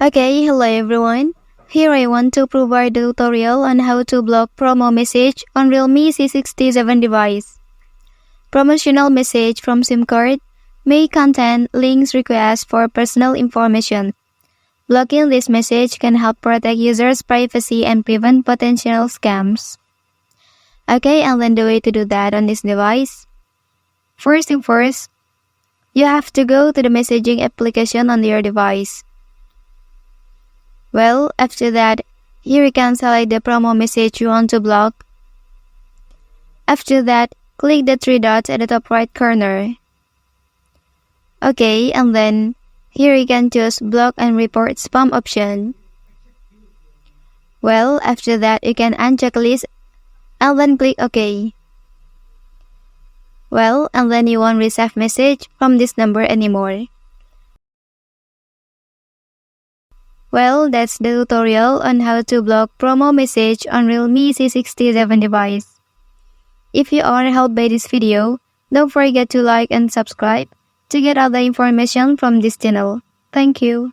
Okay, hello everyone. Here I want to provide a tutorial on how to block promo message on Realme C67 device. Promotional message from SIM card may contain links requests for personal information. Blocking this message can help protect users' privacy and prevent potential scams. Okay, and then the way to do that on this device. First thing first, you have to go to the messaging application on your device. Well, after that, here you can select the promo message you want to block. After that, click the three dots at the top right corner. Okay, and then here you can choose block and report spam option. Well, after that, you can uncheck list and then click OK. Well, and then you won't receive message from this number anymore. Well, that's the tutorial on how to block promo message on Realme C67 device. If you are helped by this video, don't forget to like and subscribe to get other information from this channel. Thank you.